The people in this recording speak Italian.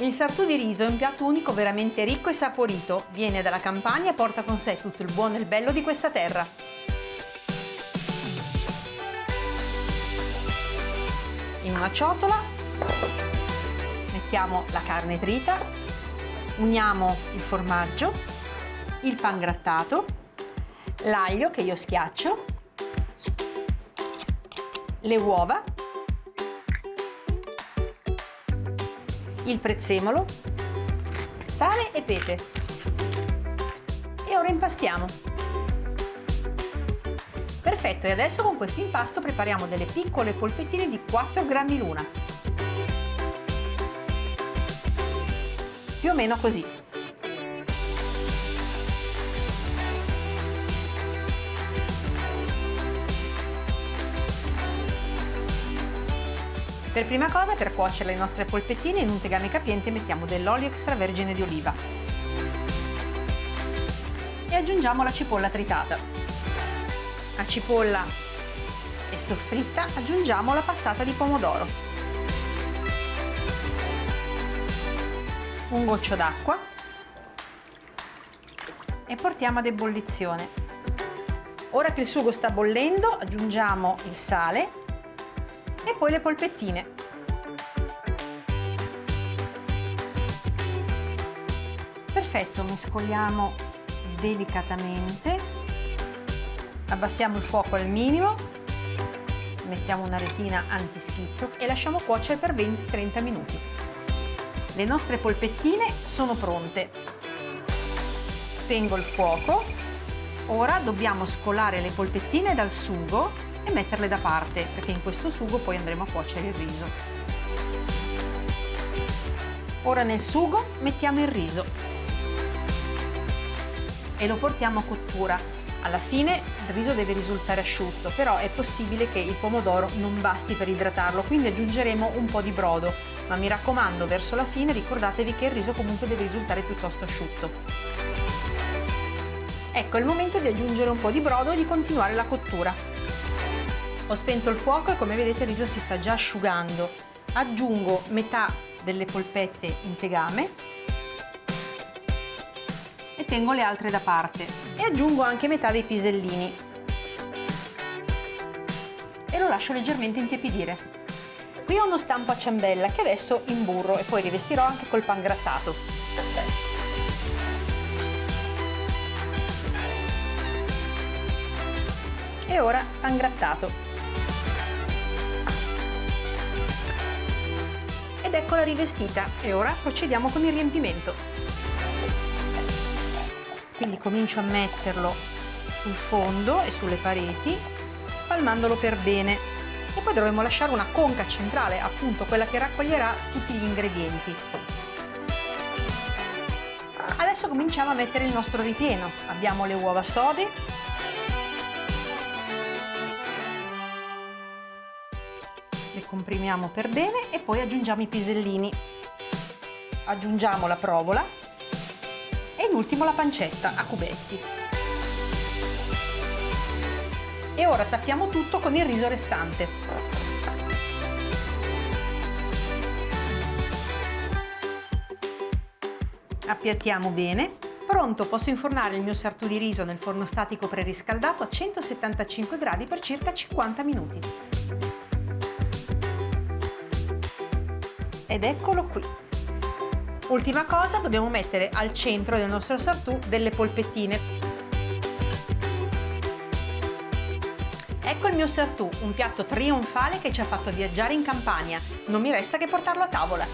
Il sartù di riso è un piatto unico veramente ricco e saporito. Viene dalla Campania e porta con sé tutto il buono e il bello di questa terra. In una ciotola mettiamo la carne trita, uniamo il formaggio, il pangrattato, l'aglio che io schiaccio, le uova, il prezzemolo, sale e pepe. E ora impastiamo. Perfetto, e adesso con questo impasto prepariamo delle piccole polpettine di 4 grammi l'una. Più o meno così. Per prima cosa, per cuocere le nostre polpettine in un tegame capiente mettiamo dell'olio extravergine di oliva e aggiungiamo la cipolla tritata. La cipolla è soffritta, aggiungiamo la passata di pomodoro, un goccio d'acqua e portiamo ad ebollizione. Ora che il sugo sta bollendo, aggiungiamo il sale e poi le polpettine. Perfetto, mescoliamo delicatamente, abbassiamo il fuoco al minimo, mettiamo una retina antischizzo e lasciamo cuocere per 20-30 minuti. Le nostre polpettine sono pronte. Spengo il fuoco. Ora dobbiamo scolare le polpettine dal sugo e metterle da parte, perché in questo sugo poi andremo a cuocere il riso. Ora nel sugo mettiamo il riso e lo portiamo a cottura. Alla fine il riso deve risultare asciutto, però è possibile che il pomodoro non basti per idratarlo, quindi aggiungeremo un po' di brodo, ma mi raccomando, verso la fine ricordatevi che il riso comunque deve risultare piuttosto asciutto. Ecco, è il momento di aggiungere un po' di brodo e di continuare la cottura. Ho spento il fuoco e come vedete il riso si sta già asciugando. Aggiungo metà delle polpette in tegame e tengo le altre da parte e aggiungo anche metà dei pisellini e lo lascio leggermente intiepidire. Qui ho uno stampo a ciambella che adesso imburro e poi rivestirò anche col pangrattato. E ora pangrattato. Ed eccola rivestita e ora procediamo con il riempimento. Quindi comincio a metterlo sul fondo e sulle pareti, spalmandolo per bene e poi dovremo lasciare una conca centrale, appunto quella che raccoglierà tutti gli ingredienti. Adesso cominciamo a mettere il nostro ripieno. Abbiamo le uova sode, le comprimiamo per bene e poi aggiungiamo i pisellini, aggiungiamo la provola e in ultimo la pancetta a cubetti. E ora tappiamo tutto con il riso restante. Appiattiamo bene. Pronto, posso infornare il mio sartù di riso nel forno statico preriscaldato a 175 gradi per circa 50 minuti. Ed eccolo qui. Ultima cosa, dobbiamo mettere al centro del nostro sartù delle polpettine. Ecco il mio sartù, un piatto trionfale che ci ha fatto viaggiare in Campania. Non mi resta che portarlo a tavola.